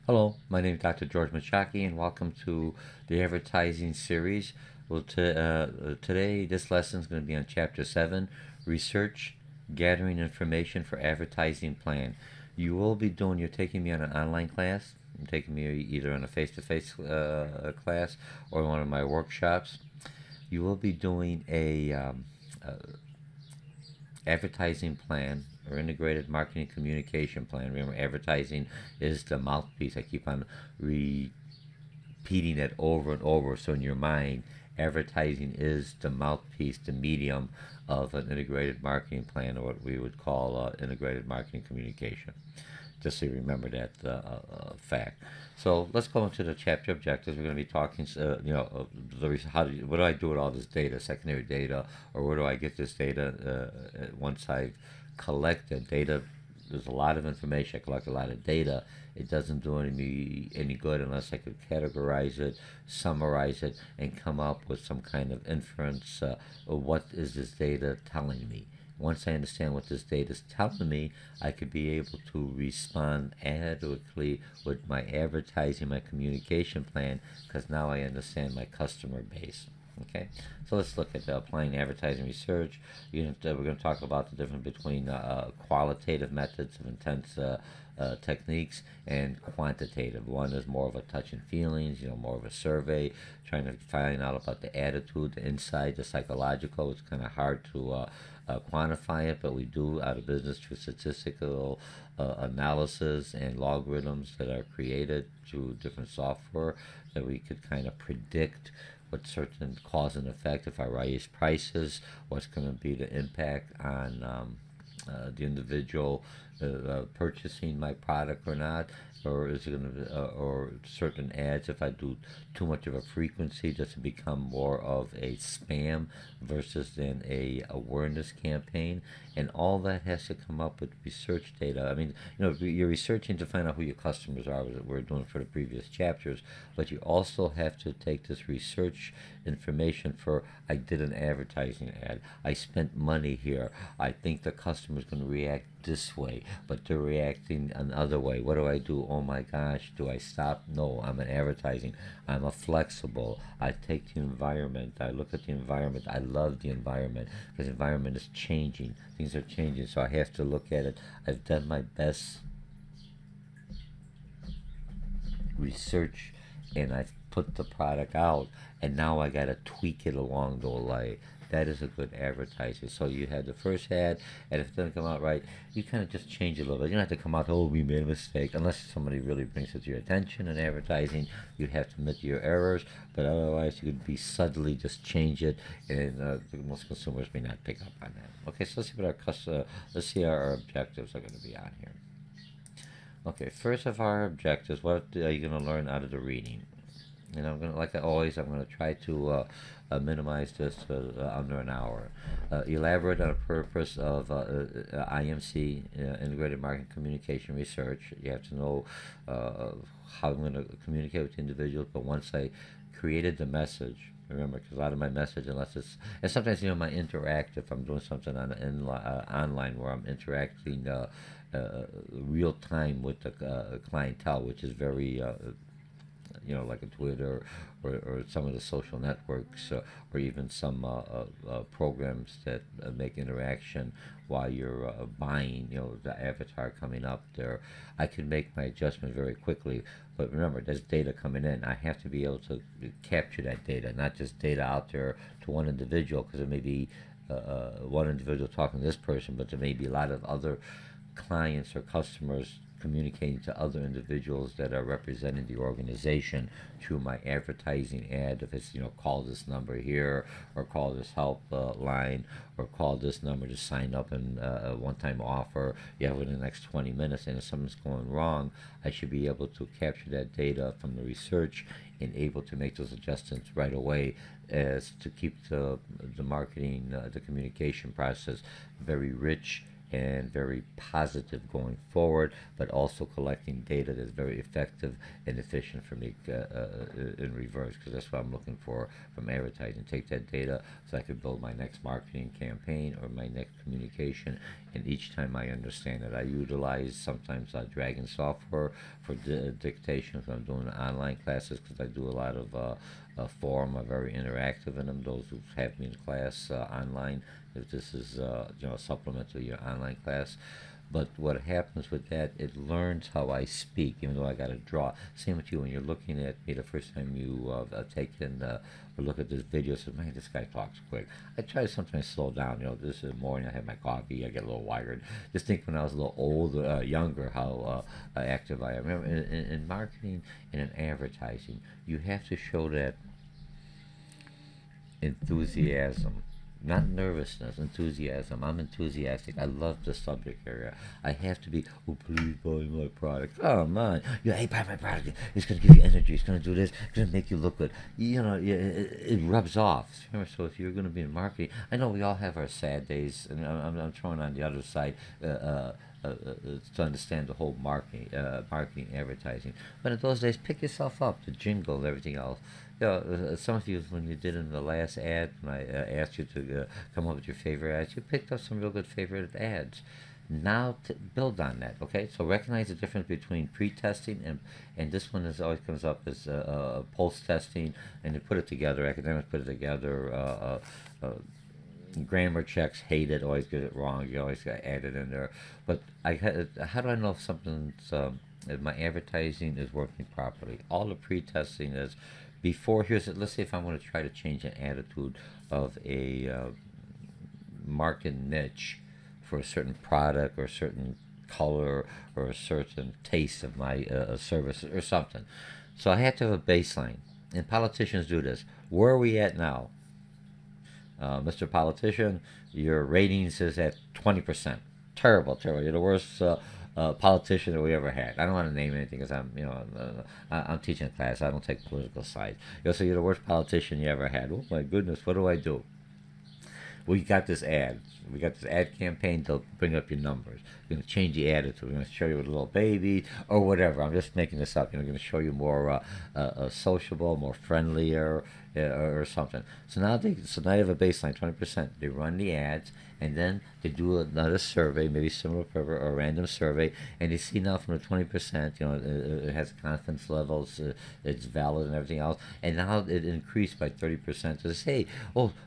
Hello, my name is Dr. George Mochocki, and welcome to the advertising series. Today, this lesson is going to be on Chapter 7, Research, Gathering Information for Advertising Plan. You're taking me on an online class. You're taking me either on a face-to-face class or one of my workshops. You will be doing a advertising plan or integrated marketing communication plan. Remember, advertising is the mouthpiece. I keep on repeating it over and over. So in your mind, advertising is the mouthpiece, the medium of an integrated marketing plan, or what we would call integrated marketing communication. Just so you remember that fact. So let's go into the chapter objectives. We're going to be talking, what do I do with all this data, secondary data, or where do I get this data once I've collected data? There's a lot of information. I collect a lot of data. It doesn't do any good unless I could categorize it, summarize it, and come up with some kind of inference. Of what is this data telling me? Once I understand what this data is telling me, I could be able to respond adequately with my advertising, my communication plan, because now I understand my customer base. Okay, so let's look at applying advertising research. We're going to talk about the difference between qualitative methods of intense techniques and quantitative. One is more of a touch and feelings, more of a survey, trying to find out about the attitude, the insight, the psychological. It's kind of hard to quantify it, but we do out of business through statistical analysis and logarithms that are created through different software that we could kind of predict what certain cause and effect. If I raise prices, what's going to be the impact on the individual purchasing my product or not, or is it going to, or certain ads, if I do too much of a frequency, does it become more of a spam versus than a awareness campaign? And all that has to come up with research data. I mean, you're researching to find out who your customers are, that we're doing for the previous chapters, but you also have to take this research information for, I did an advertising ad, I spent money here, I think the customer's going to react this way, but they're reacting another way. What do I do? Oh my gosh, do I stop? No, I'm an advertising. I'm a flexible. I take the environment. I look at the environment. I love the environment because the environment is changing. Things are changing, so I have to look at it. I've done my best research and I've put the product out, and now I got to tweak it along the way. That is a good advertising. So you had the first ad, and if it doesn't come out right, you kind of just change it a little bit. You don't have to come out, oh, we made a mistake, unless somebody really brings it to your attention in advertising. You have to admit your errors, but otherwise you could be subtly just change it, and most consumers may not pick up on that. Okay, so let's see our objectives are going to be on here. Okay, first of our objectives, what are you going to learn out of the reading? And I'm gonna, like I always, I'm gonna try to minimize this to under an hour. Elaborate on the purpose of IMC, Integrated Marketing Communication Research. You have to know how I'm gonna communicate with the individuals. But once I created the message, remember, because a lot of my message, unless it's, and sometimes my interactive, I'm doing something online where I'm interacting real time with the clientele, which is very like a Twitter or some of the social networks, or even some programs that make interaction while you're buying, the avatar coming up there. I can make my adjustment very quickly. But remember, there's data coming in. I have to be able to capture that data, not just data out there to one individual, because it may be one individual talking to this person, but there may be a lot of other clients or customers communicating to other individuals that are representing the organization through my advertising ad. If it's, call this number here, or call this help line, or call this number to sign up and a one-time offer you have within the next 20 minutes, and if something's going wrong, I should be able to capture that data from the research and able to make those adjustments right away, as to keep the marketing, the communication process very rich and very positive going forward, but also collecting data that's very effective and efficient for me in reverse, because that's what I'm looking for from advertising. Take that data so I can build my next marketing campaign or my next communication, and each time I understand it. I utilize sometimes Dragon software for dictation when I'm doing online classes, because I do a lot of forum. I'm very interactive in them. Those who have me in class online, if this is a supplement to your online class. But what happens with that, it learns how I speak, even though I got to draw. Same with you, when you're looking at me the first time you take in or look at this video, say, man, this guy talks quick. I try to sometimes slow down. This morning I had my coffee, I get a little wired. Just think when I was a little older, younger, how active I am. Remember, in marketing and in advertising, you have to show that enthusiasm, not nervousness, enthusiasm. I'm enthusiastic. I love the subject area. I have to be, oh, please buy my product. Come on. Hey, buy my product. It's going to give you energy. It's going to do this. It's going to make you look good. It rubs off. So if you're going to be in marketing, I know we all have our sad days, and I'm throwing on the other side. To understand the whole marketing, advertising. But in those days, pick yourself up, the jingle, and everything else. Some of you, when you did in the last ad, when I asked you to come up with your favorite ads, you picked up some real good favorite ads. Now build on that, okay? So recognize the difference between pre-testing and this one is always comes up as post-testing, and you put it together. Academics put it together. Grammar checks hate it, always get it wrong. You always got to add it in there. But how do I know if something's if my advertising is working properly? All the pre-testing is before. Let's say if I want to try to change an attitude of a market niche for a certain product or a certain color or a certain taste of my service or something. So I have to have a baseline. And politicians do this. Where are we at now? Mr. Politician, your ratings is at 20%. Terrible, terrible. You're the worst politician that we ever had. I don't want to name anything because I'm teaching a class. I don't take political sides. So you're the worst politician you ever had. Oh my goodness, what do I do? We got this ad. We got this ad campaign to bring up your numbers. We're going to change the attitude. We're going to show you a little baby or whatever. I'm just making this up. We're going to show you more sociable, more friendlier, or something. So now you have a baseline, 20%. They run the ads, and then they do another survey, maybe similar or a random survey, and they see now from the 20%, it has confidence levels, it's valid and everything else, and now it increased by 30% to say, hey,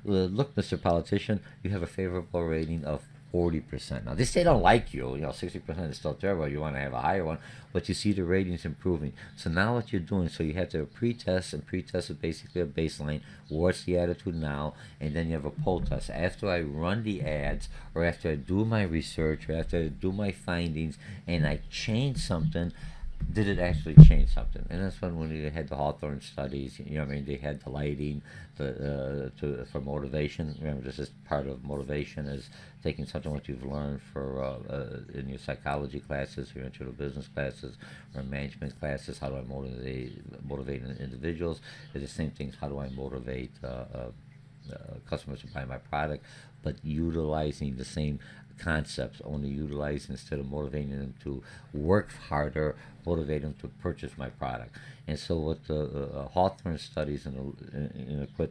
look, Mr. Politician, you have a favorable rating of 40%. Now, they don't like you. 60% is still terrible. You want to have a higher one, but you see the ratings improving. So now what you're doing, so you have to pre-test, and pre-test is basically a baseline. What's the attitude now? And then you have a poll test. After I run the ads, or after I do my research, or after I do my findings, and I change something, did it actually change something? And that's when you had the Hawthorne studies, they had the lighting for motivation. Remember, this is part of motivation, is taking something what you've learned in your psychology classes, your intro to business classes, or management classes. How do I motivate individuals? It's the same things. How do I motivate customers to buy my product? But utilizing the same concepts, only utilizing, instead of motivating them to work harder, motivate them to purchase my product. And so what the Hawthorne studies in a quick,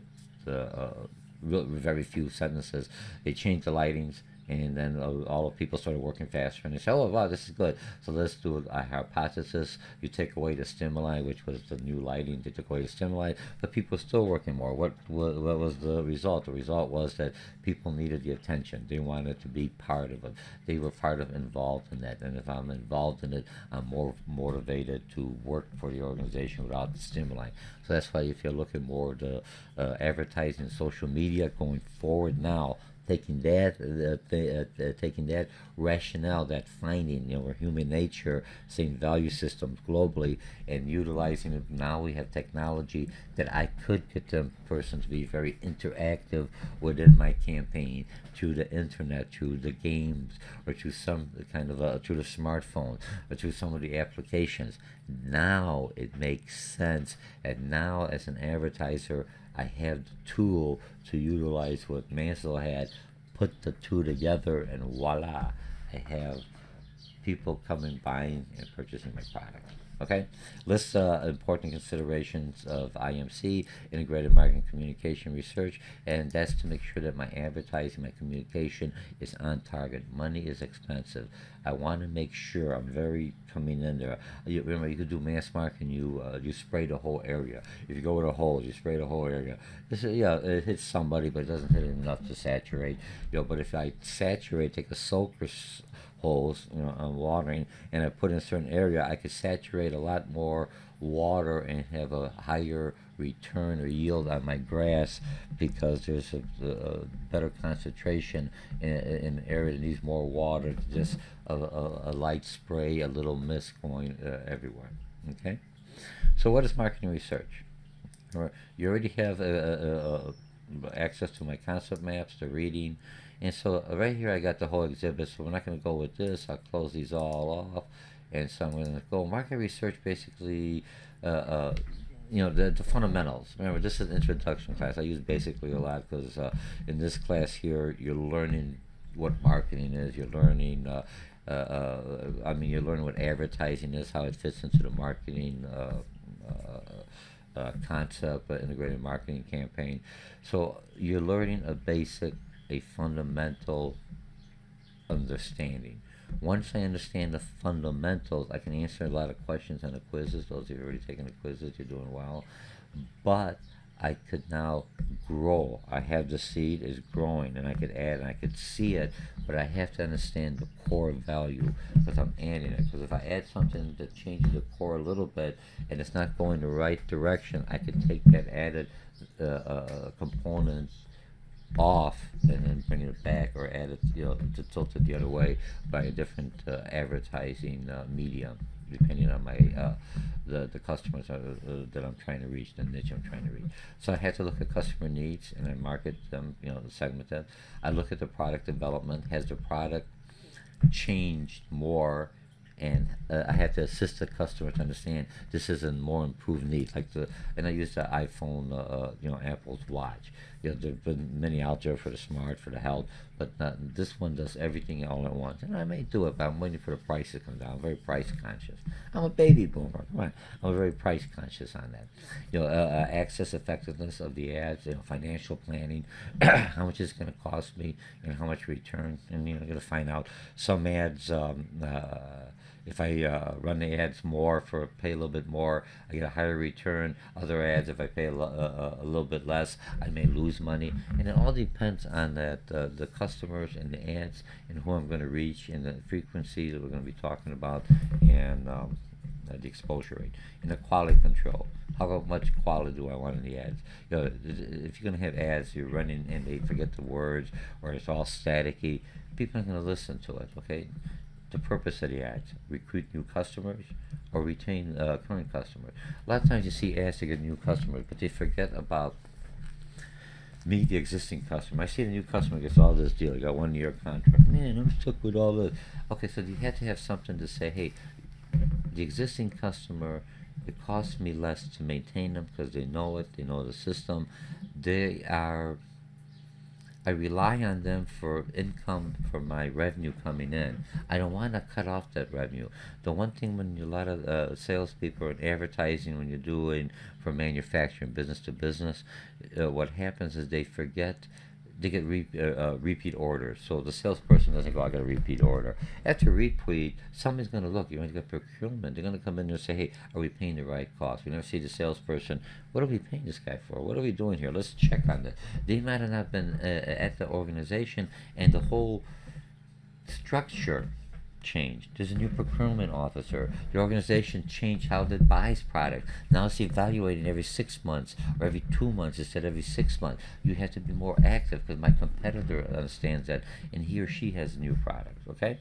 very few sentences, they changed the lightings, and then all the people started working faster, and they said, oh, wow, this is good. So let's do a hypothesis. You take away the stimuli, which was the new lighting. They took away the stimuli, but people are still working more. What was the result? The result was that people needed the attention. They wanted to be part of it. They were involved in that. And if I'm involved in it, I'm more motivated to work for the organization without the stimuli. So that's why if you're looking more to advertising, social media going forward now, taking that rationale, that finding, or human nature, same value systems globally, and utilizing it. Now we have technology that I could get the person to be very interactive within my campaign through the internet, through the games, or through some kind of through the smartphone, or through some of the applications. Now it makes sense, and now as an advertiser, I have the tool to utilize what Mansell had, put the two together, and voila, I have people coming, buying, and purchasing my product. Okay, list important considerations of IMC, integrated marketing communication research, and that's to make sure that my advertising, my communication is on target. Money is expensive. I want to make sure I'm very coming in there. Remember, you could do mass marketing. You spray the whole area. If you go with a hose, you spray the whole area. This is, yeah, it hits somebody, but it doesn't hit enough to saturate. But if I saturate, take a soaker holes, on watering, and I put in a certain area, I could saturate a lot more water and have a higher return or yield on my grass because there's a better concentration in an area that needs more water than just a light spray, a little mist going everywhere. Okay, so what is marketing research? You already have access to my concept maps, the reading. And so right here I got the whole exhibit, so we're not going to go with this. I'll close these all off. And so I'm going to go. Market research basically, the fundamentals. Remember, this is an introduction class. I use basically a lot because in this class here, you're learning what marketing is. You're learning, you're learning what advertising is, how it fits into the marketing concept, integrated marketing campaign. So you're learning a fundamental understanding. Once I understand the fundamentals, I can answer a lot of questions on the quizzes. Those of you who've already taken the quizzes, you're doing well. But I could now grow. I have the seed is growing, and I could add, and I could see it, but I have to understand the core value because I'm adding it. Because if I add something that changes the core a little bit, and it's not going the right direction, I could take that added component off and then bring it back or add it, to tilt it the other way by a different advertising medium, depending on my the customers that I'm trying to reach, the niche I'm trying to reach. So I had to look at customer needs and I market them, segment them. I look at the product development. Has the product changed more? And I had to assist the customer to understand this is a more improved need. And I use the iPhone, Apple's watch. There've been many out there for the smart, for the health, but this one does everything all at once. And I may do it, but I'm waiting for the price to come down. I'm very price conscious. I'm a baby boomer. Come on, I'm very price conscious on that. Access effectiveness of the ads. Financial planning. How much is it going to cost me, and how much return? And I'm going to find out some ads. If I run the ads pay a little bit more, I get a higher return. Other ads, if I pay a little bit less, I may lose money. And it all depends on the customers and the ads and who I'm going to reach and the frequency that we're going to be talking about and the exposure rate. And the quality control. How much quality do I want in the ads? If you're going to have ads, you're running and they forget the words or it's all staticky, people aren't going to listen to it, okay? The purpose of the ads: recruit new customers or retain current customers. A lot of times you see ads to get new customers, but they forget about me, the existing customer. I see the new customer gets all this deal. I got 1 year contract. Man, I'm stuck with all this. Okay, so you had to have something to say, hey, the existing customer, it costs me less to maintain them because they know it, they know the system. I rely on them for income, for my revenue coming in. I don't want to cut off that revenue. The one thing when a lot of salespeople and advertising, when you're doing for manufacturing, business to business, what happens is they forget. They get repeat orders. So the salesperson doesn't go, I got a repeat order. After repeat, somebody's going to look. You want to get procurement. They're going to come in and say, hey, are we paying the right cost? We never see the salesperson, what are we paying this guy for? What are we doing here? Let's check on this. They might have not been at the organization, and the whole structure changed. There's a new procurement officer. The organization changed how it buys product. Now it's evaluating every 6 months or every 2 months instead of every 6 months. You have to be more active because my competitor understands that, and he or she has new products. Okay.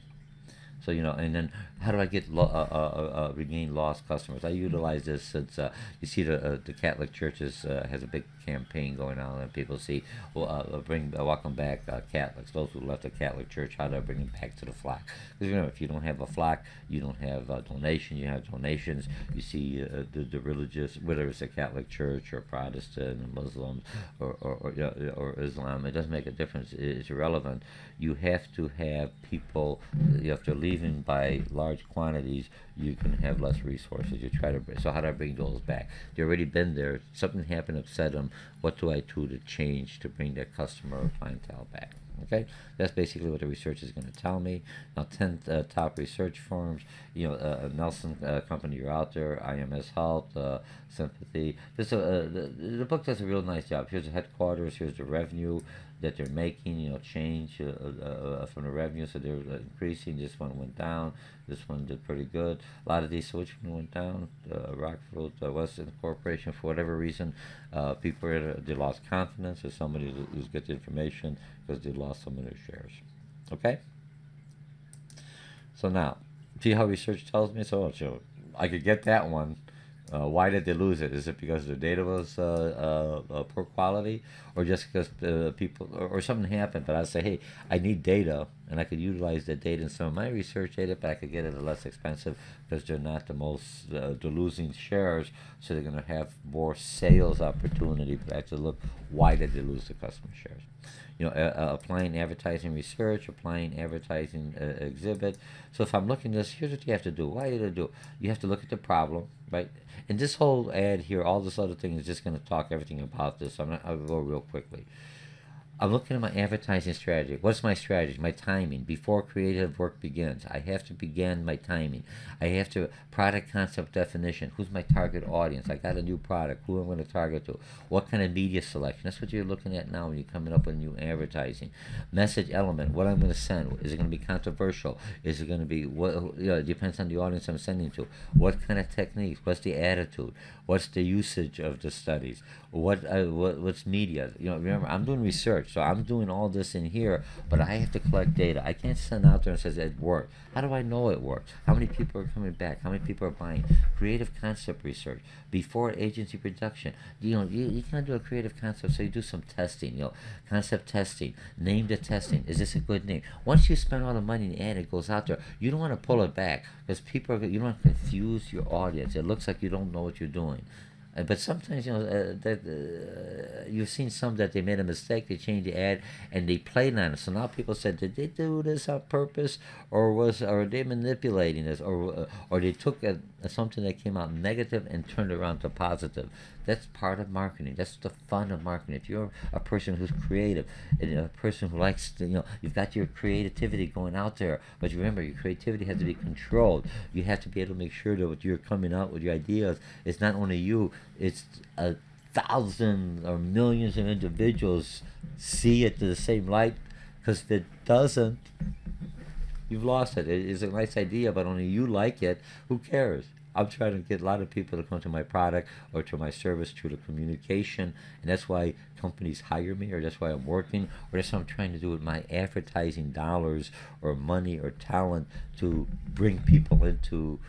So, and then how do I get regain lost customers? I utilize this since you see the Catholic churches has a big campaign going on, and people see, well, bring welcome back Catholics, those who left the Catholic Church. How do I bring them back to the flock? Because if you don't have a flock, you don't have donation. You have donations. You see the religious, whether it's a Catholic Church or Protestant, or Muslims, or Islam. It doesn't make a difference. It's irrelevant. You have to have people. If they're leaving by large quantities, you can have less resources. You try to. So how do I bring those back? They've already been there. Something happened, upset them. What do I do to change to bring that customer or clientele back? Okay, that's basically what the research is going to tell me. Now, 10 top research firms. Nelson Company, you're out there. IMS Health, Sympathy. The book does a real nice job. Here's the headquarters. Here's the revenue that they're making. Change from the revenue. So they're increasing. This one went down. This one did pretty good. A lot of these. So which one went down? Rockford, Western Corporation. For whatever reason, people they lost confidence. Or somebody who's get the information because they lost some of their shares. Okay. So now, see how research tells me? So I could get that one. Why did they lose it? Is it because the data was poor quality, or just because people, or something happened? But I'd say, hey, I need data, and I could utilize that data in some of my research data, but I could get it at less expensive because they're not the most, they're losing shares, so they're going to have more sales opportunity. But I have to look, why did they lose the customer shares? Applying advertising research, applying advertising exhibit. So if I'm looking at this, here's what you have to do. Why do you do? You have to look at the problem, right? And this whole ad here, all this other thing is just going to talk everything about this. So I'll go real quickly. I'm looking at my advertising strategy. What's my strategy? My timing. Before creative work begins, I have to begin my timing. I have to product concept definition. Who's my target audience? I got a new product. Who am I going to target to? What kind of media selection? That's what you're looking at now when you're coming up with new advertising. Message element. What I'm going to send. Is it going to be controversial? Is it going to be what? It depends on the audience I'm sending to. What kind of techniques? What's the attitude? What's the usage of the studies? What's media? Remember, I'm doing research, so I'm doing all this in here, but I have to collect data. I can't send out there and say it worked. How do I know it worked? How many people are coming back? How many people are buying? Creative concept research before agency production. You can't do a creative concept, so you do some testing. Concept testing. Name the testing. Is this a good name? Once you spend all the money and it goes out there, you don't want to pull it back because you don't want to confuse your audience. It looks like you don't know what you're doing. But sometimes you've seen some that they made a mistake. They changed the ad and they played on it. So now people said, did they do this on purpose, or are they manipulating this, or they took something that came out negative and turned it around to positive. That's part of marketing. That's the fun of marketing. If you're a person who's creative, and a person who likes to, you've got your creativity going out there, but remember, your creativity has to be controlled. You have to be able to make sure that what you're coming out with your ideas, it's not only you, it's a thousand or millions of individuals see it to the same light. Because if it doesn't, you've lost it. It is a nice idea, but only you like it. Who cares? I'm trying to get a lot of people to come to my product or to my service through the communication, and that's why companies hire me, or that's why I'm working, or that's what I'm trying to do with my advertising dollars or money or talent to bring people into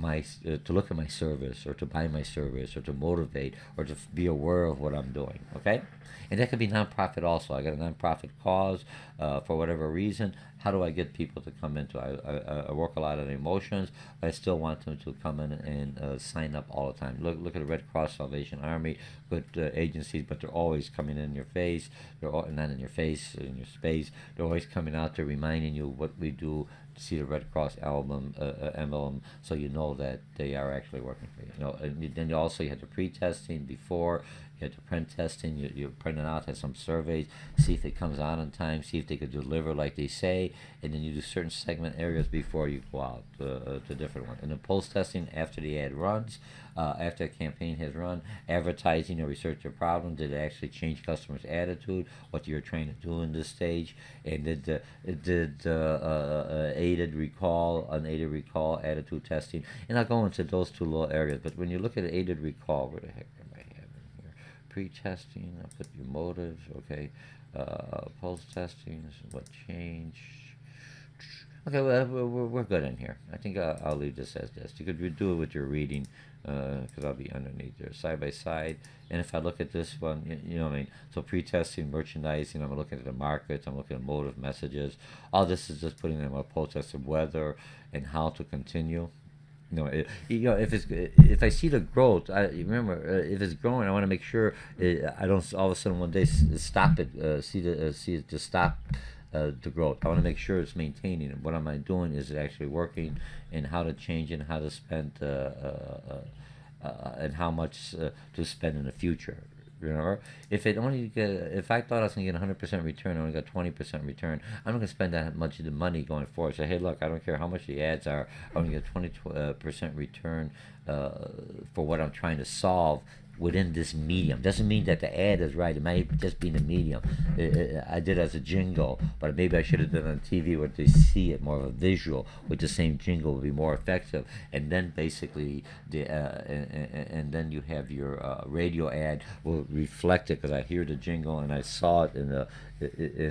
to look at my service, or to buy my service, or to motivate, or to be aware of what I'm doing. Okay, and that could be nonprofit also. I got a nonprofit cause for whatever reason. How do I get people to come into? I work a lot on emotions, but I still want them to come in and sign up all the time. Look at the Red Cross, Salvation Army, good agencies, but they're always coming in your face. They're not in your face, in your space. They're always coming out there reminding you what we do. See the Red Cross emblem, so you know that they are actually working for you. And then you had the pre-testing before. You had the print testing. You print it out, have some surveys, see if it comes out on time, see if they could deliver like they say, and then you do certain segment areas before you go out to different ones. And then post-testing after the ad runs, after a campaign has run, advertising or research your problem. Did it actually change customers' attitude? What you're trying to do in this stage? And did aided recall, unaided recall, attitude testing? And I'll go into those two little areas. But when you look at aided recall, where the heck am I having here? Pre-testing, I'll put your motives, okay. Post-testing, this is what changed. Okay, well, we're good in here. I think I'll leave this as this. You could do it with your reading, because I'll be underneath there, side by side. And if I look at this one, you know what I mean? So pretesting, merchandising, I'm looking at the markets, I'm looking at motive messages. All this is just putting in a protest of whether and how to continue. If I see the growth, I remember if it's growing, I want to make sure I don't all of a sudden one day stop it. See it to stop the growth. I want to make sure it's maintaining. And what am I doing? Is it actually working? And how to change it? And how to spend and how much to spend in the future. If I thought I was going to get 100% return, I only got 20% return. I'm not going to spend that much of the money going forward. Say, hey, look, I don't care how much the ads are. I only get 20% return for what I'm trying to solve within this medium. Doesn't mean that the ad is right. It might just be the medium. I did it as a jingle, but maybe I should have done it on TV where they see it more of a visual. With the same jingle would be more effective. And then basically, and then you have your radio ad will reflect it because I hear the jingle and I saw it in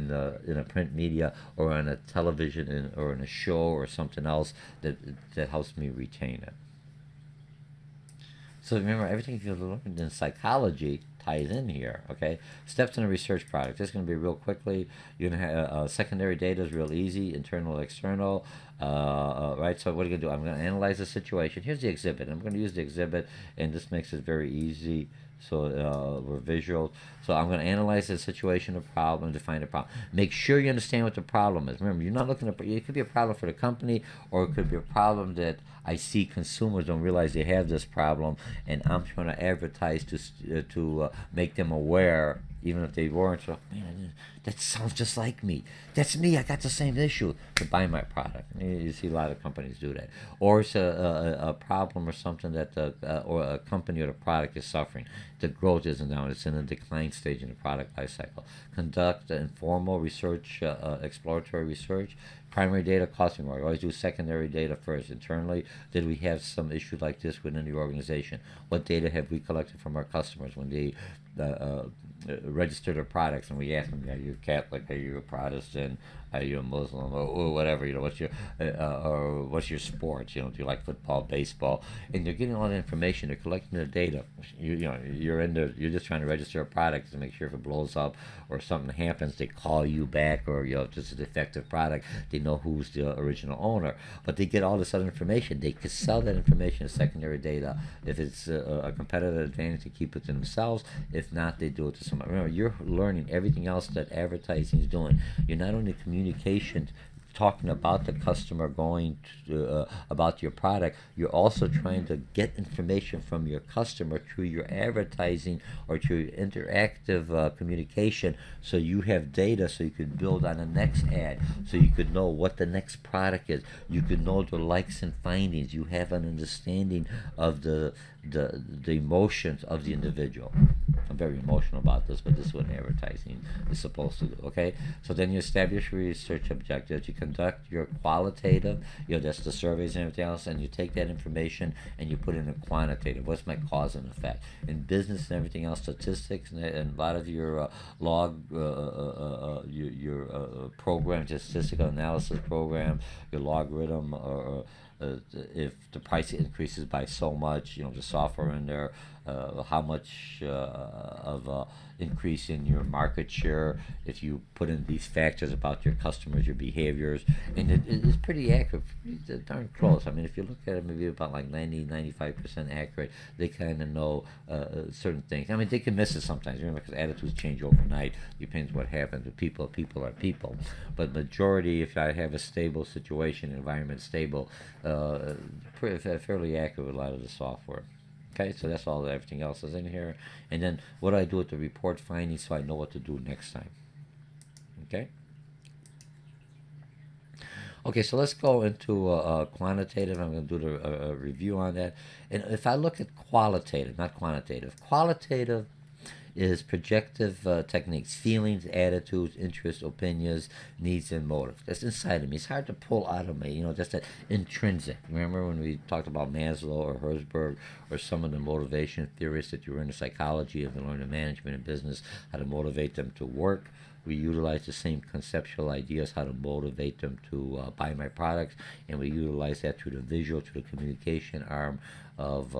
a print media or on a television or in a show or something else that helps me retain it. So remember, everything you learned in psychology ties in here, okay? Steps in a research project. This is going to be real quickly. You're going to have secondary data is real easy, internal, external, right? So what are you going to do? I'm going to analyze the situation. Here's the exhibit. I'm going to use the exhibit, and this makes it very easy. So we're visual. So I'm going to analyze the situation, the problem, and define the problem. Make sure you understand what the problem is. Remember, you're not looking at it could be a problem for the company, or it could be a problem that I see consumers don't realize they have this problem, and I'm trying to advertise to make them aware, even if they weren't. So, man, that sounds just like me. That's me. I got the same issue. To buy my product. You see a lot of companies do that. Or it's a problem or something that or a company or the product is suffering. The growth isn't down. It's in a decline stage in the product life cycle. Conduct informal research, exploratory research. Primary data costing more. Always do secondary data first. Internally, did we have some issue like this within the organization? What data have we collected from our customers when they register their products, and we ask them, are you Catholic, are you a Protestant, are you a Muslim, or whatever, what's your sport, do you like football, baseball, and they're getting all that information, they're collecting the data. You're just trying to register a product to make sure if it blows up or something happens, they call you back, or if it's a defective product, they know who's the original owner. But they get all this other information. They could sell that information as secondary data if it's a competitive advantage to keep it to themselves. If not, they do it to somebody. Remember, you're learning everything else that advertising is doing. You're not only communication, talking about the customer, going to, about your product, you're also trying to get information from your customer through your advertising or through interactive communication, so you have data so you can build on the next ad, so you could know what the next product is, you could know the likes and findings, you have an understanding of the emotions of the individual. I'm very emotional about this, but this is what advertising is supposed to do, okay? So then you establish research objectives, you conduct your qualitative, that's the surveys and everything else, and you take that information and you put it in a quantitative. What's my cause and effect? In business and everything else, statistics and a lot of your your programs, your statistical analysis program, your logarithm, or if the price increases by so much, the software in there, how much of increase in your market share if you put in these factors about your customers, your behaviors, and it's pretty accurate, pretty darn close. I mean, if you look at it, maybe about like 95% accurate, they kind of know certain things. I mean, they can miss it sometimes, because attitudes change overnight. Depends what happens with people. People are people. But majority, if I have a stable situation, environment stable, fairly accurate with a lot of the software. Okay, so that's all. Everything else is in here. And then what do I do with the report findings so I know what to do next time? Okay. Okay, so let's go into quantitative. I'm going to do the review on that. And if I look at qualitative, not quantitative, qualitative is projective techniques, feelings, attitudes, interests, opinions, needs, and motives. That's inside of me. It's hard to pull out of me. Just that intrinsic. Remember when we talked about Maslow or Herzberg or some of the motivation theorists that you were into psychology and learn in management and business, how to motivate them to work. We utilize the same conceptual ideas how to motivate them to buy my products, and we utilize that through the visual, through the communication arm of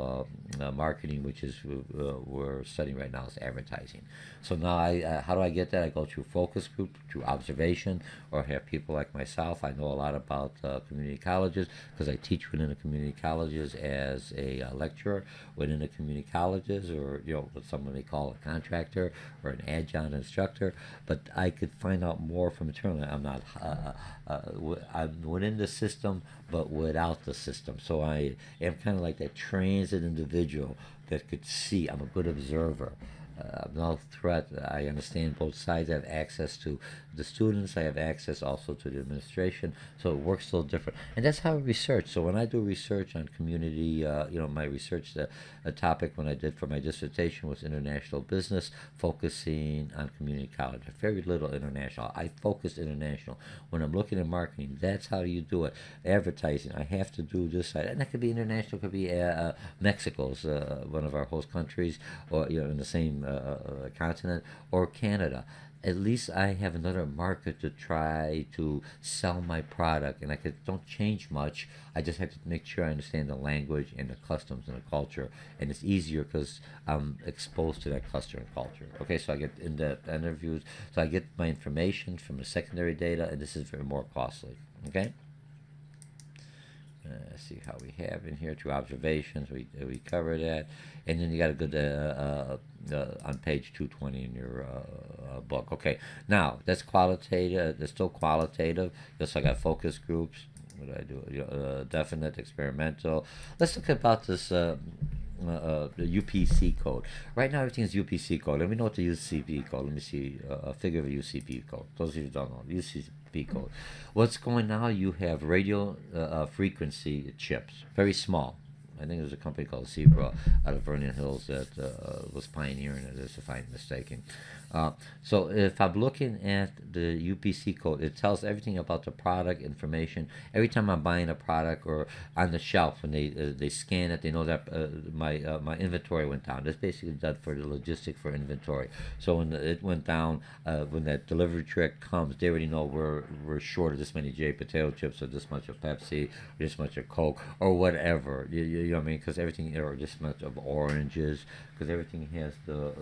marketing, which is we're studying right now is advertising. So now how do I get that? I go through focus group, through observation, or have people like myself. I know a lot about community colleges because I teach within the community colleges as a lecturer within the community colleges, or what someone may call a contractor or an adjunct instructor. But I could find out more from internally. I'm not. I'm within the system, but without the system. So I am kind of like that transit individual that could see. I'm a good observer. No threat. I understand both sides. I have access to the students. I have access also to the administration. So it works a little different. And that's how I research. So when I do research on community, my research a topic when I did for my dissertation was international business, focusing on community college. Very little international. I focused international. When I'm looking at marketing, that's how you do it. Advertising, I have to do this side. And that could be international. It could be Mexico's one of our host countries, or in the same continent, or Canada. At least I have another market to try to sell my product, and don't change much. I just have to make sure I understand the language and the customs and the culture, and it's easier because I'm exposed to that customer and culture. Okay, so I get in-depth interviews, so I get my information from the secondary data, and this is very more costly. Okay. See how we have in here through observations. We cover that, and then you got a good on page 220 in your book. Okay, now that's qualitative. That's still qualitative. Just like I got focus groups. What do I do? Definite, experimental. Let's look about this. The UPC code. Right now, everything is UPC code. Let me know what the UCP code. Let me see a figure of a UCP code. Those of you who don't know, UCP code. What's going now? You have radio frequency chips, very small. I think there's a company called Zebra out of Vernon Hills that was pioneering it, if I'm mistaken. So if I'm looking at the UPC code, it tells everything about the product information. Every time I'm buying a product or on the shelf, when they scan it, they know that my inventory went down. That's basically done for the logistic for inventory. So when it went down, when that delivery truck comes, they already know we're short of this many J potato chips, or this much of Pepsi, or this much of Coke, or whatever. You know what I mean? Because everything, or this much of oranges, because everything has the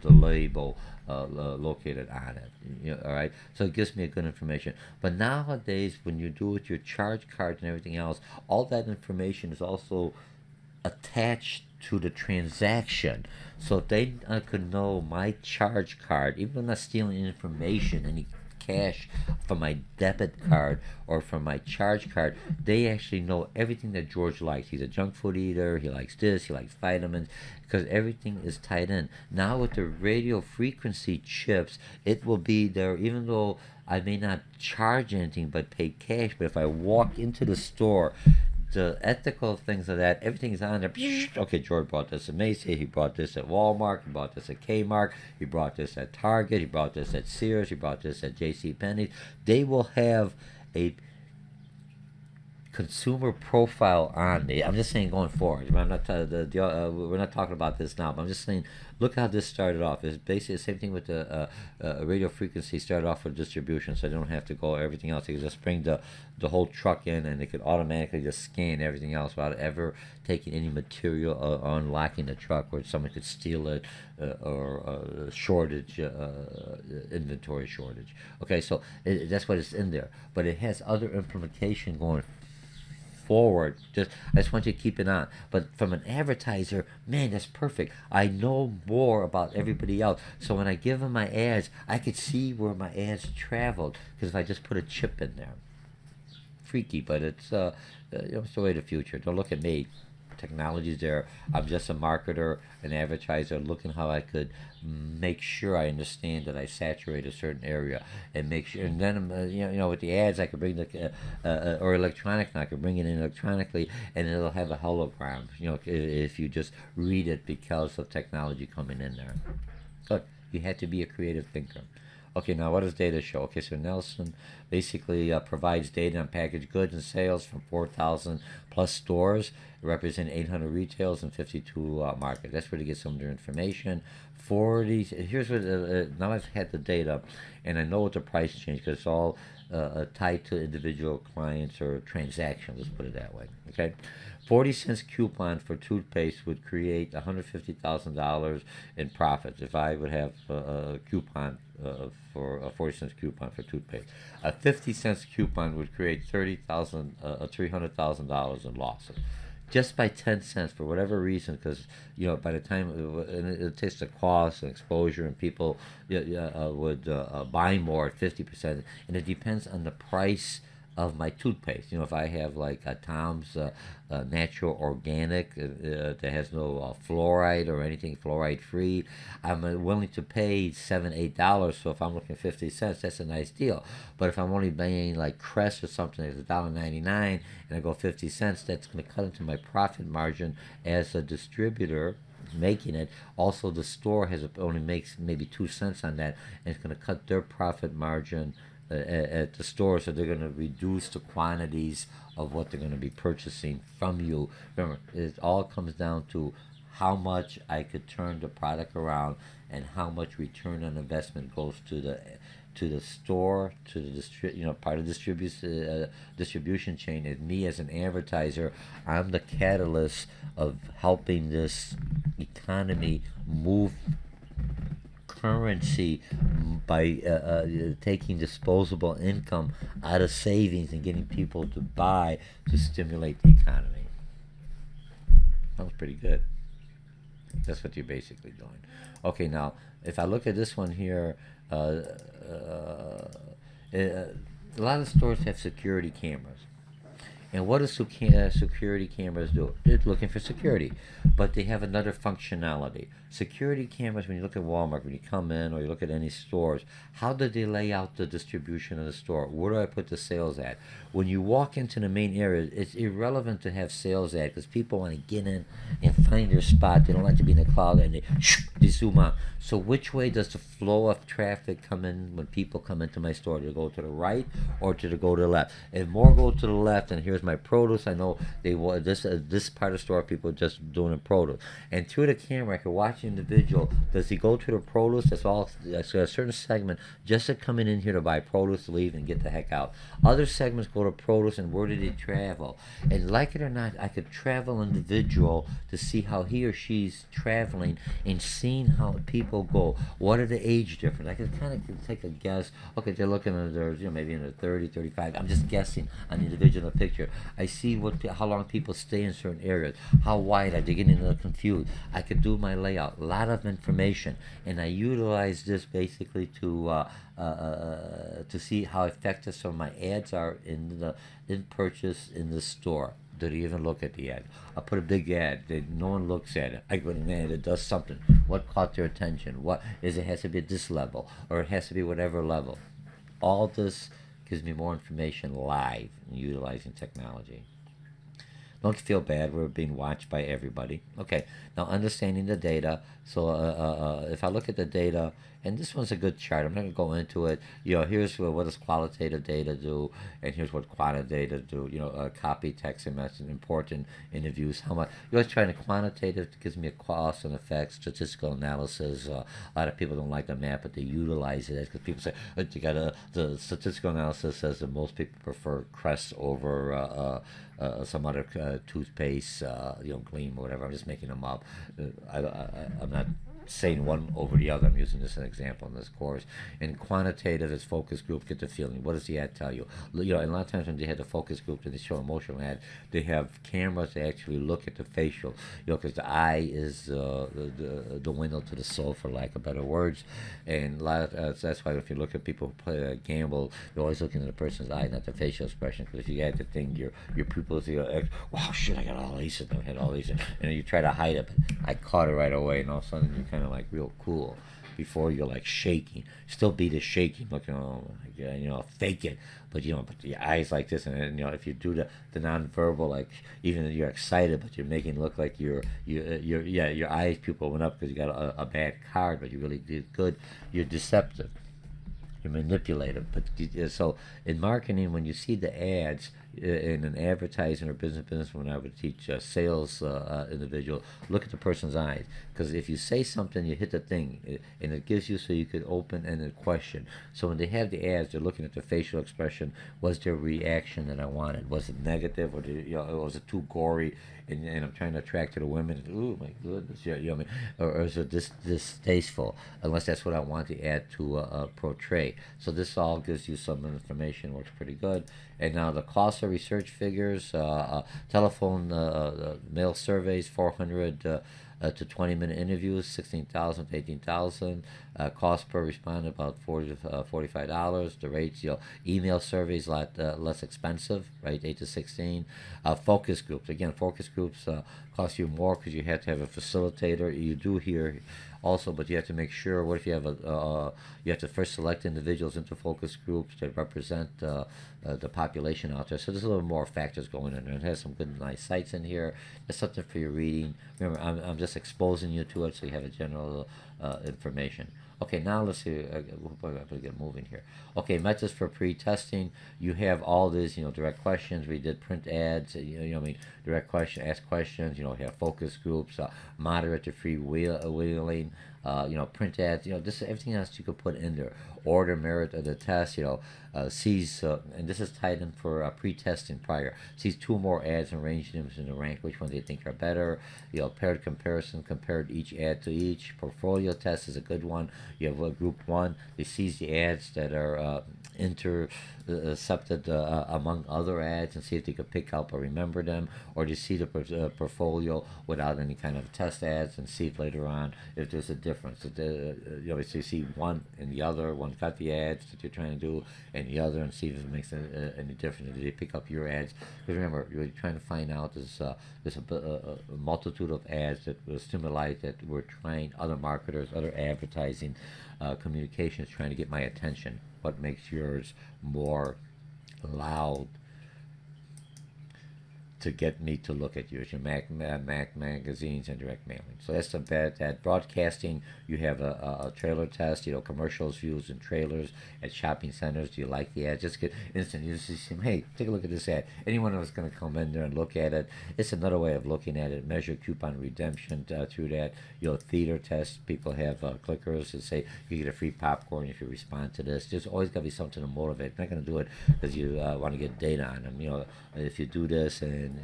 label located on it. All right. So it gives me a good information. But nowadays, when you do with your charge cards and everything else, all that information is also attached to the transaction. So if they could know my charge card, even though I'm not stealing information, any cash from my debit card or from my charge card, they actually know everything that George likes. He's a junk food eater, he likes this, he likes vitamins, because everything is tied in. Now with the radio frequency chips, it will be there, even though I may not charge anything but pay cash, but if I walk into the store, the ethical things of that, everything is on there. Okay, George bought this at Macy, he bought this at Walmart, he bought this at Kmart, he bought this at Target, he bought this at Sears, he bought this at JCPenney. They will have a consumer profile on me. I'm just saying going forward. I'm not we're not talking about this now, but I'm just saying, look how this started off. It's basically the same thing with the radio frequency. Started off with distribution, so they don't have to go everything else. They can just bring the whole truck in, and they could automatically just scan everything else without ever taking any material or unlocking the truck, where someone could steal it or shortage, inventory shortage. Okay, so that's what it's in there, but it has other implementation going forward. I just want you to keep it on. But from an advertiser, man, that's perfect. I know more about everybody else. So when I give them my ads, I could see where my ads traveled, because if I just put a chip in there. Freaky, but it's the way of the future. Don't look at me. Technology's there. I'm just a marketer, an advertiser, looking how I could make sure I understand that I saturate a certain area, and make sure. And then with the ads, I could bring the or electronic. I could bring it in electronically, and it'll have a hologram. If you just read it, because of technology coming in there. Look, you had to be a creative thinker. Okay, now what does data show? Okay, so Nelson basically provides data on packaged goods and sales from 4,000 plus stores, representing 800 retails and 52 markets. That's where to get some of their information. 40. Here's what. Now I've had the data, and I know what the price change because it's all tied to individual clients or transactions. Let's put it that way. Okay. 40 cents coupon for toothpaste would create $150,000 in profits if I would have a coupon for a 40 cents coupon for toothpaste. A 50 cents coupon would create $300,000 in losses just by 10 cents for whatever reason, because by the time it takes the cost and exposure, and people would buy more at 50%, and it depends on the price of my toothpaste. If I have like a Tom's natural organic that has no fluoride or anything fluoride free, I'm willing to pay $7, $8. So if I'm looking at 50 cents, that's a nice deal. But if I'm only buying like Crest or something that's $1.99 and I go 50 cents, that's going to cut into my profit margin as a distributor making it. Also, the store only makes maybe 2 cents on that, and it's going to cut their profit margin at the store, so they're going to reduce the quantities of what they're going to be purchasing from you. Remember, it all comes down to how much I could turn the product around and how much return on investment goes to the store, to the part of distribution chain. And me as an advertiser, I'm the catalyst of helping this economy move currency by taking disposable income out of savings and getting people to buy to stimulate the economy. Sounds pretty good. That's what you're basically doing. Okay, now if I look at this one here, a lot of stores have security cameras. And what do security cameras do? They're looking for security, but they have another functionality. Security cameras, when you look at Walmart, when you come in or you look at any stores, how do they lay out the distribution of the store? Where do I put the sales at? When you walk into the main area, it's irrelevant to have sales at because people want to get in and find their spot. They don't like to be in the cloud, and they zoom out. So which way does the flow of traffic come in when people come into my store? Do they go to the right or go to the left? If more go to the left, and here's my produce, I know they want this part of the store people are just doing a produce. And through the camera, I can watch the individual. Does he go to the produce? That's a certain segment just to come in here to buy produce, leave, and get the heck out. Other segments go to produce, and where did he travel? And like it or not, I could travel individual to see how he or she's traveling and seeing how people go. What are the age difference? I could kind of take a guess. Okay, they're looking at their, maybe in the 30, 35. I'm just guessing on the individual picture. I see how long people stay in certain areas. How wide are they getting confused? I could do my layout. A lot of information, and I utilize this basically to see how effective some of my ads are in purchase in the store. Do they even look at the ad? I put a big ad that no one looks at it. I put an ad that does something. What caught their attention? What is it? Has to be at this level, or it has to be whatever level. All this gives me more information live utilizing technology. Don't feel bad. We're being watched by everybody. Okay, now understanding the data. So if I look at the data, and this one's a good chart. I'm not going to go into it. Here's what does qualitative data do, and here's what quantitative do. Copy, text, and message, important interviews. How much? You're always trying to quantitative gives me a cost and effects, statistical analysis. A lot of people don't like the map, but they utilize it because people say the statistical analysis says that most people prefer Crest over some other toothpaste, Gleam or whatever. I'm just making them up. I'm not saying one over the other. I'm using this as an example in this course. And quantitative is focus group. Get the feeling. What does the ad tell you? And a lot of times when they have the focus group and they show emotional ad, they have cameras that actually look at the facial. Because the eye is the window to the soul, for lack of better words. And that's why if you look at people who play gamble, you're always looking at the person's eye, not the facial expression. Because if you add the thing, your pupils, wow, shit, I got all these, I had all these, and you try to hide it, but I caught it right away, and all of a sudden you kind of like real cool. Before you're like shaking, still be the shaking, looking, fake it, but your eyes like this, and if you do the nonverbal, like even you're excited, but you're making it look like your eyes pupil went up because you got a bad card, but you really did good. You're deceptive. You're manipulative. But so in marketing, when you see the ads in an advertising or business, when I would teach sales individual, look at the person's eyes, because if you say something, you hit the thing, and it gives you so you could open-ended question. So when they have the ads, they're looking at the facial expression. Was there a reaction that I wanted? Was it negative, or was it too gory? And I'm trying to attract to the women. Ooh, my goodness, you know what I mean? Or is it distasteful? Unless that's what I want the ad to portray. So this all gives you some information. Works pretty good. And now the cost of research figures, telephone mail surveys, 400 to 20-minute interviews, 16,000 to 18,000. Cost per respondent about $40 to $45. The rates, email surveys a lot less expensive, right? 8 to 16. Focus groups, again, focus groups cost you more because you have to have a facilitator. You do here also, but you have to make sure. What if you have you have to first select individuals into focus groups that represent the population out there. So there's a little more factors going in there. It has some good, nice sites in here. There's something for your reading. Remember, I'm just exposing you to it, so you have a general information. Okay, now let's see. We'll get moving here. Okay, methods for pre-testing. You have all these, direct questions. We did print ads. Direct question, ask questions. You have focus groups, moderate to free wheeling. Print ads. This everything else you could put in there. Order merit of the test. Sees, and this is tied in for pre-testing prior. Sees two more ads and arrange them in the rank. Which ones they think are better? Paired comparison. Compared each ad to each. Portfolio test is a good one. You have group one. They sees the ads that are intercepted among other ads and see if they could pick up or remember them, or to see the portfolio without any kind of test ads and see if later on if there's a difference. So you see one and the other, one got the ads that you're trying to do, and the other, and see if it makes any difference. Did they pick up your ads? Because remember, you're trying to find out there's a multitude of ads that will stimulate that we're trying, other marketers, other advertising communications trying to get my attention. What makes yours more loud to get me to look at you? It's your Mac magazines and direct mailing. So that's the bad. That broadcasting, you have a trailer test. Commercials, views, and trailers at shopping centers. Do you like the ad? Just get instant. You just see, hey, take a look at this ad. Anyone who's going to come in there and look at it. It's another way of looking at it. Measure coupon redemption through that. Theater test. People have clickers that say you get a free popcorn if you respond to this. There's always got to be something to motivate. You're not going to do it because you want to get data on them. If you do this and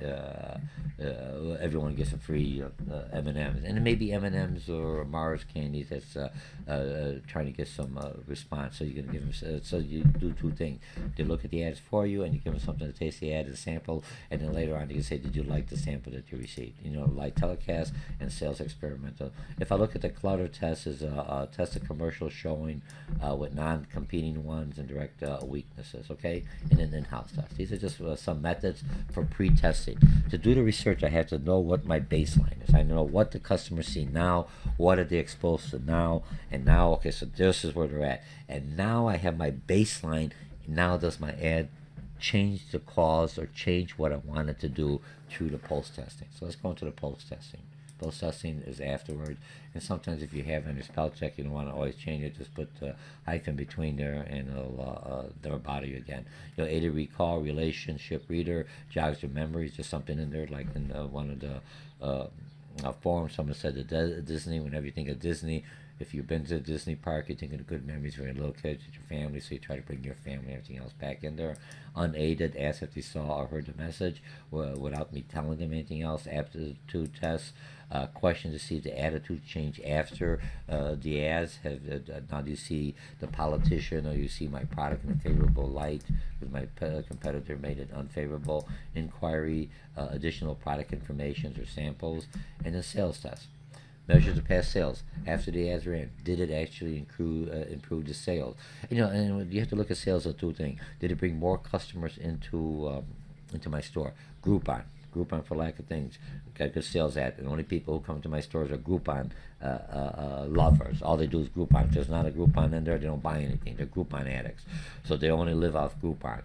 everyone gets a free M&Ms, and it may be M&Ms or Mars candies that's trying to get some response. So you're gonna give them. So you do two things: they look at the ads for you, and you give them something to taste the ad as a sample, and then later on you can say, "Did you like the sample that you received?" Light telecast and sales experimental. If I look at the clutter test, is a test of commercials showing with non-competing ones and direct weaknesses. Okay, and then in-house test. These are just some methods for pre-testing. To do the research, I have to know what my baseline is. I know what the customers see now, what are they exposed to now, and now, okay, so this is where they're at. And now I have my baseline. Now does my ad change the cause or change what I wanted to do through the post-testing? So let's go into the post-testing. Post-testing is afterward, and sometimes if you have any spell check, you don't want to always change it. Just put hyphen between there, and it'll never bother you again. Aid a recall, relationship reader, jogs your memories. There's something in there, like in one of the forums, someone said that Disney. Whenever you think of Disney, if you've been to a Disney park, you're thinking of good memories for your little kids, with your family, so you try to bring your family and everything else back in there. Unaided, ask if they saw or heard the message without me telling them anything else. Aptitude tests, question to see if the attitude change after the ads. Now do you see the politician, or you see my product in a favorable light because my competitor made it unfavorable? Inquiry, additional product information or samples, and then sales test. Measure the past sales after the ads ran. Did it actually improve the sales? And you have to look at sales as two things. Did it bring more customers into my store? Groupon for lack of things. Got a good sales ad. And the only people who come to my stores are Groupon lovers. All they do is Groupon. If there's not a Groupon in there, they don't buy anything. They're Groupon addicts. So they only live off Groupon.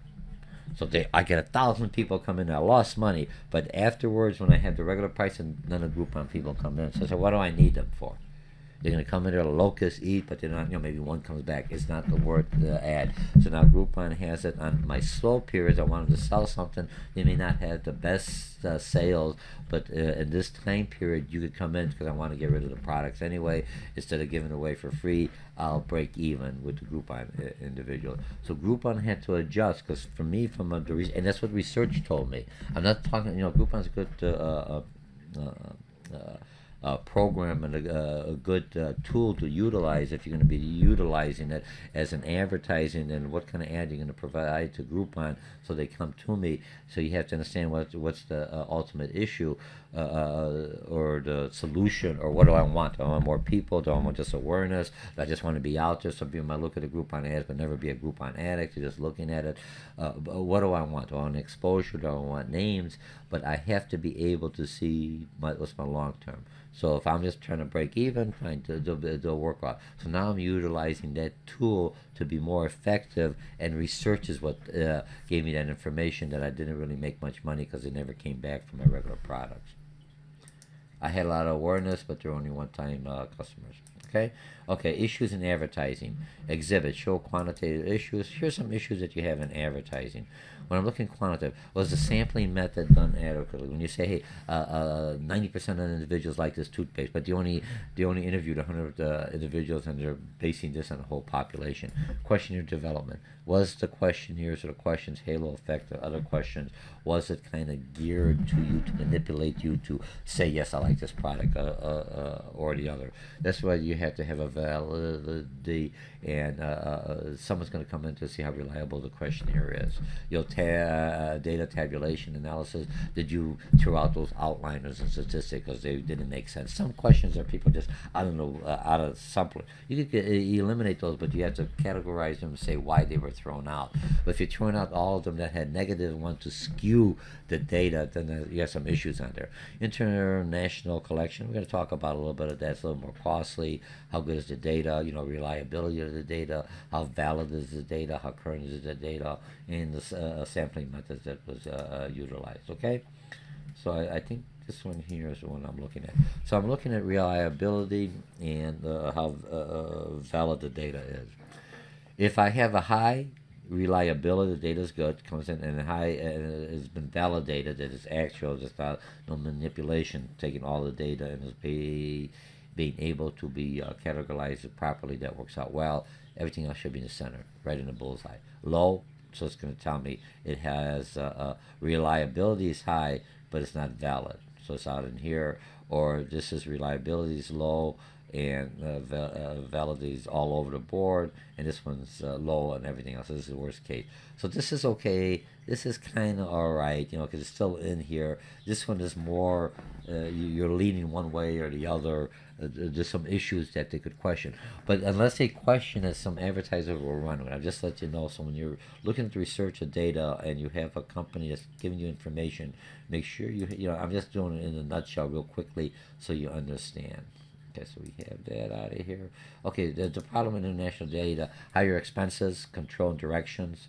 So I get 1,000 people come in. I lost money, but afterwards, when I had the regular price, and none of Groupon people come in. So I said, what do I need them for? They're going to come in there, locust, eat, but they're not, maybe one comes back. It's not the word ad. So now Groupon has it on my slow periods. I wanted to sell something. They may not have the best sales, but in this time period, you could come in because I want to get rid of the products anyway. Instead of giving away for free, I'll break even with the Groupon individual. So Groupon had to adjust because for me, and that's what research told me. I'm not talking, Groupon's a good program and a good tool to utilize if you're going to be utilizing it as an advertising, and what kind of ad you're going to provide to Groupon so they come to me. So you have to understand what's the ultimate issue or the solution, or what do I want? Do I want more people? Do I want just awareness? Do I just want to be out there? Some people might look at a Groupon ad but never be a Groupon addict. You're just looking at it. What do I want? Do I want exposure? Do I want names? But I have to be able to see what's my long term. So if I'm just trying to break even, fine, they'll work out. So now I'm utilizing that tool to be more effective, and research is what gave me that information that I didn't really make much money because they never came back from my regular products. I had a lot of awareness, but they're only one-time customers. Okay, issues in advertising. Exhibit, show quantitative issues. Here's some issues that you have in advertising. When I'm looking quantitative, was the sampling method done adequately? When you say, hey, 90% of the individuals like this toothpaste, but they only interviewed 100 individuals, and they're basing this on the whole population. Questionnaire development. Was the questionnaires or the questions halo effect or other questions, was it kind of geared to you to manipulate you to say, yes, I like this product or the other? That's why you have to have a validity, and someone's going to come in to see how reliable the questionnaire is. Data tabulation analysis. Did you throw out those outliners and statistics because they didn't make sense? Some questions are people just, I don't know, out of sampling. You could eliminate those, but you have to categorize them and say why they were thrown out. But if you're throwing out all of them that had negative one to skew the data, then you have some issues on there. International collection, we're going to talk about a little bit of that. It's a little more costly. How good is the data? Reliability of the data. How valid is the data? How current is the data? And the sampling methods that was utilized. Okay, so I think this one here is the one I'm looking at. So I'm looking at reliability and how valid the data is. If I have a high reliability, the data is good, comes in, and high has been validated that it's actual, there's not no manipulation, taking all the data and is being able to be categorized properly, that works out well. Everything else should be in the center, right in the bullseye. Low, so it's going to tell me it has reliability is high, but it's not valid. So it's out in here, or this is reliability is low, and validity is all over the board, and this one's low and everything else. This is the worst case. So this is okay. This is kind of all right, because it's still in here. This one is more, you're leaning one way or the other. There's some issues that they could question. But unless they question it, some advertiser will run with it. I'll just let you know. So when you're looking to research the data and you have a company that's giving you information, make sure I'm just doing it in a nutshell real quickly so you understand. Okay, so we have that out of here. Okay, the problem in international data: higher expenses, control and directions,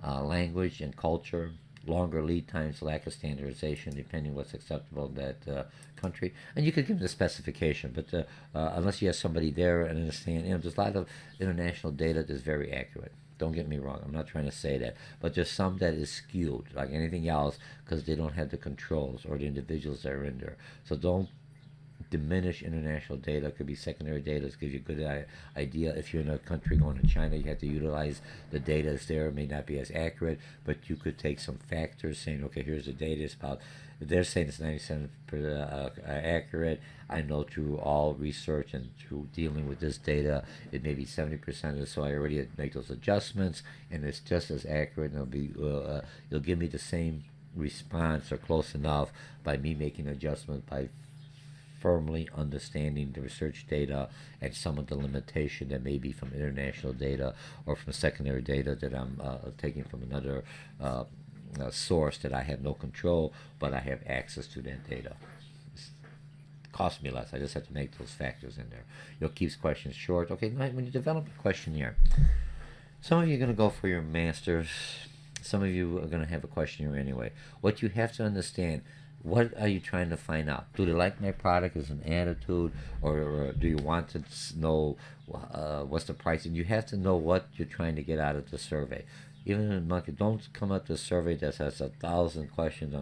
language and culture, longer lead times, lack of standardization, depending what's acceptable in that country. And you could give them the specification, but unless you have somebody there and understand, there's a lot of international data that's very accurate. Don't get me wrong, I'm not trying to say that, but there's some that is skewed, like anything else, because they don't have the controls or the individuals that are in there. So don't diminish international data. It could be secondary data. It gives you a good idea. If you're in a country going to China, you have to utilize the data that's there. It may not be as accurate, but you could take some factors saying, okay, here's the data. It's about, they're saying it's 97% accurate. I know through all research and through dealing with this data, it may be 70%, so I already make those adjustments, and it's just as accurate, and it'll give me the same response or close enough by me making adjustments by firmly understanding the research data and some of the limitation that may be from international data or from secondary data that I'm taking from another source that I have no control, but I have access to that data. It costs me less. I just have to make those factors in there. It keeps questions short. Okay, when you develop a questionnaire, some of you are going to go for your master's. Some of you are going to have a questionnaire anyway. What you have to understand, what are you trying to find out? Do they like my product as an attitude, or do you want to know what's the price? And you have to know what you're trying to get out of the survey. Even in monkey, don't come up with a survey that has 1,000 questions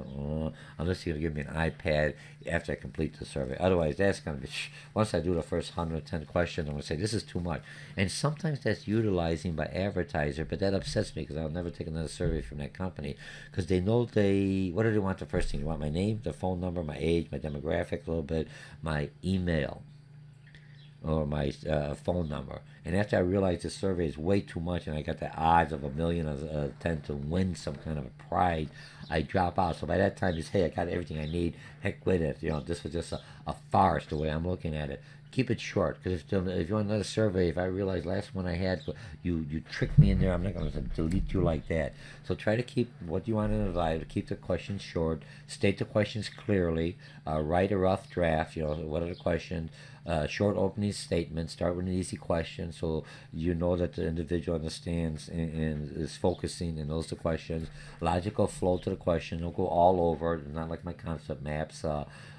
unless you're going to give me an iPad after I complete the survey. Otherwise, that's going to be, once I do the first 110 questions, I'm going to say, this is too much. And sometimes that's utilizing by advertiser, but that upsets me because I'll never take another survey from that company because they know what do they want the first thing? They want my name, the phone number, my age, my demographic a little bit, my email, or my phone number. And after I realized the survey is way too much and I got the odds of 1,000,000 of 10 to win some kind of a prize, I drop out. So by that time, it's, hey, I got everything I need. Heck with it. This was just a farce the way I'm looking at it. Keep it short, because if you want another survey, if I realize last one I had, you tricked me in there, I'm not going to delete you like that. So try to keep what you want to advise, keep the questions short, state the questions clearly, write a rough draft, what are the questions, short opening statements, start with an easy question so you know that the individual understands and is focusing and knows the questions, logical flow to the question, don't go all over, not like my concept maps,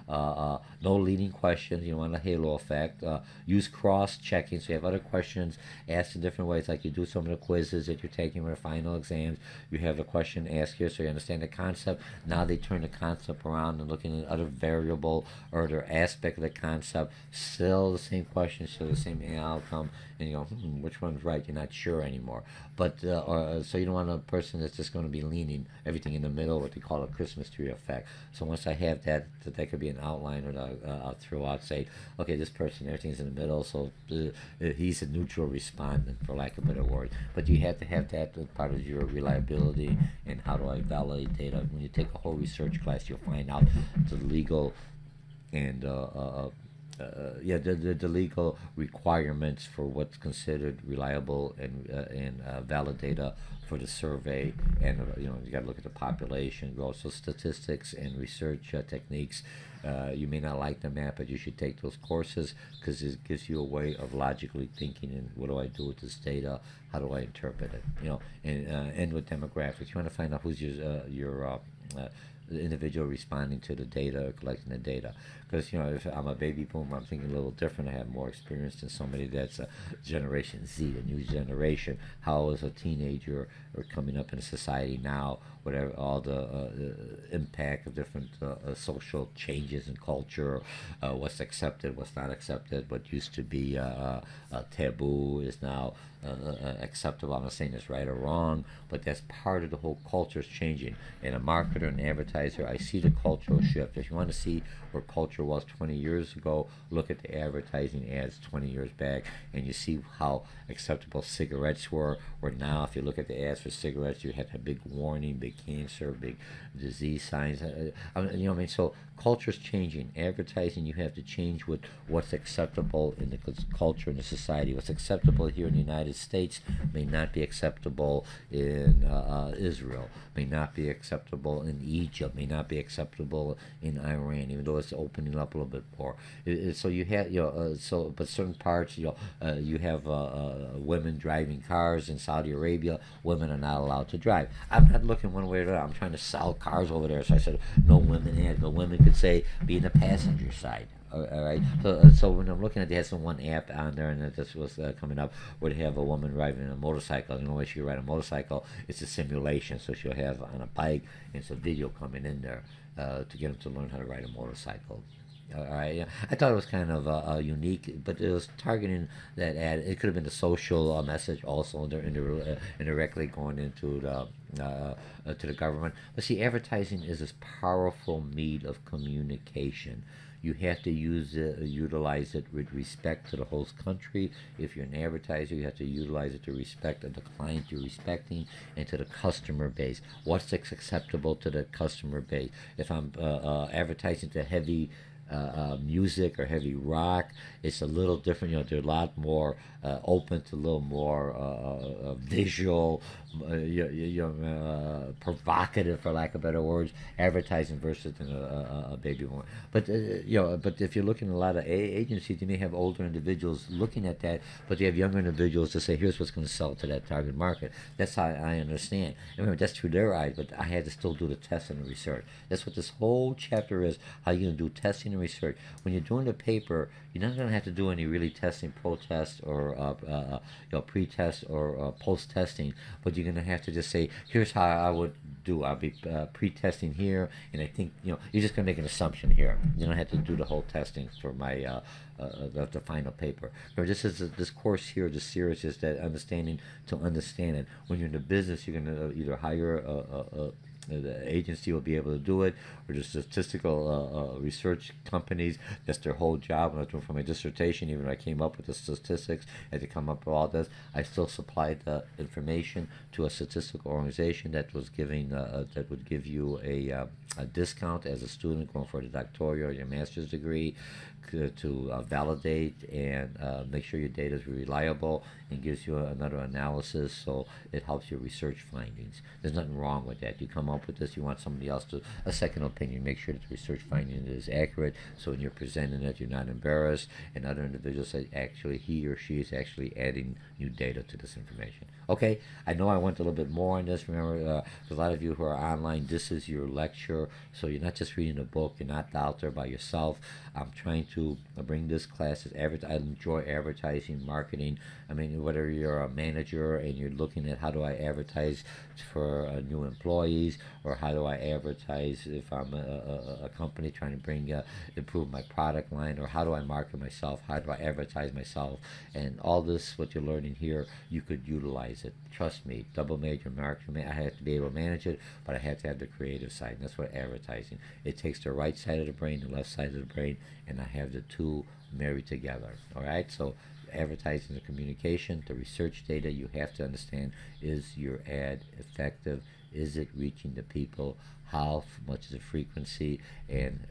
no leading questions. You don't want a halo effect. Use cross-checking, so you have other questions asked in different ways, like you do some of the quizzes that you're taking for the final exams. You have the question asked here, so you understand the concept. Now they turn the concept around and looking at other variable or other aspect of the concept. Still the same question, still the same outcome, and you go, which one's right? You're not sure anymore. But so you don't want a person that's just going to be leaning everything in the middle, what they call a Christmas tree effect. So once I have that could be an outline, or I'll throw out, say, okay, this person, everything's in the middle, so he's a neutral respondent, for lack of a better word. But you have to have that as part of your reliability and how do I validate data. When you take a whole research class, you'll find out the legal and the legal requirements for what's considered reliable and valid data for the survey. And you got to look at the population growth, so statistics and research techniques. You may not like the map, but you should take those courses because it gives you a way of logically thinking. And what do I do with this data? How do I interpret it? And end with demographics. You want to find out who's your the individual responding to the data, collecting the data. Because if I'm a baby boomer, I'm thinking a little different. I have more experience than somebody that's a Generation Z, a new generation. How is a teenager or coming up in society now? Whatever, all the impact of different social changes in culture, what's accepted, what's not accepted, what used to be a taboo is now acceptable. I'm not saying it's right or wrong, but that's part of the whole culture is changing. And a marketer and advertiser, I see the cultural shift. If you want to see where culture was 20 years ago, look at the advertising ads 20 years back, and you see how acceptable cigarettes were. Where now, if you look at the ads for cigarettes, you had a big warning, big cancer, big disease signs. So culture's changing. Advertising, you have to change with what's acceptable in the culture in the society. What's acceptable here in the United States may not be acceptable in Israel, may not be acceptable in Egypt, may not be acceptable in Iran, even though it's opening up a little bit more. So you have, but certain parts, you have women driving cars in Saudi Arabia. Women are not allowed to drive. I'm not looking one way or the other. I'm trying to sell cars over there. So I said, no women in. No women could say be in the passenger side. All right. So when I'm looking at, they had some one app on there, and this was coming up where they have a woman driving a motorcycle. The only way she can ride a motorcycle is a simulation. So she'll have on a bike, and it's a video coming in there to get them to learn how to ride a motorcycle. All right, yeah. I thought it was kind of unique, but it was targeting that ad. It could have been a social message also, indirectly going into to the government. But see, advertising is this powerful means of communication. You have to utilize it with respect to the host country. If you're an advertiser, you have to utilize it to respect the client you're respecting and to the customer base. What's acceptable to the customer base? If I'm advertising to heavy music or heavy rock. It's a little different. They're a lot more open to a little more visual, provocative, for lack of better words, advertising versus a baby boom. But but if you're looking at a lot of agencies, you may have older individuals looking at that, but they have younger individuals to say, here's what's going to sell to that target market. That's how I understand. And remember, that's through their eyes, but I had to still do the testing and research. That's what this whole chapter is, how you're going to do testing and research. When you're doing the paper, you're not going to have to do any really testing, pro-test, or pre-test, or post-testing, but you're going to have to just say, here's how I would do. I'll be pre-testing here, and I think, you're just going to make an assumption here. You don't have to do the whole testing for my the final paper. Remember, this course here, this series, is that understanding to understand it. When you're in the business, you're going to either hire the agency will be able to do it, or the statistical research companies. That's their whole job. When I was doing for my dissertation, even when I came up with the statistics, I had to come up with all this. I still supplied the information to a statistical organization that was giving that would give you a discount as a student going for the doctoral or your master's degree, to validate and make sure your data is reliable, and gives you another analysis, so it helps your research findings. There's nothing wrong with that. You come up with this, you want somebody else to a second opinion, make sure that the research finding is accurate, so when you're presenting it, you're not embarrassed, and other individuals say actually he or she is actually adding new data to this information. Okay, I know I went a little bit more on this. Remember, for a lot of you who are online, this is your lecture, so you're not just reading a book, you're not out there by yourself. I'm trying to bring this class as I enjoy advertising, marketing. I mean, whether you're a manager and you're looking at how do I advertise for new employees, or how do I advertise if I'm a company trying to bring improve my product line, or how do I market myself, how do I advertise myself, and all this, what you're learning here, you could utilize it. Trust me, double major marketing, I have to be able to manage it, but I have to have the creative side, and that's what advertising. It takes the right side of the brain, the left side of the brain, and I have the two married together. All right, so advertising, the communication, the research data, you have to understand, is your ad effective? Is it reaching the people? How much is the frequency? And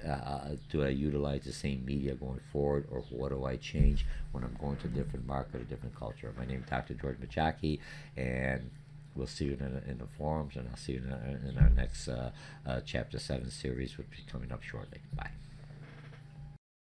do I utilize the same media going forward, or what do I change when I'm going to a different market, a different culture? My name is Dr. George Mochocki, and we'll see you in the forums, and I'll see you in our next Chapter 7 series, which will be coming up shortly. Bye.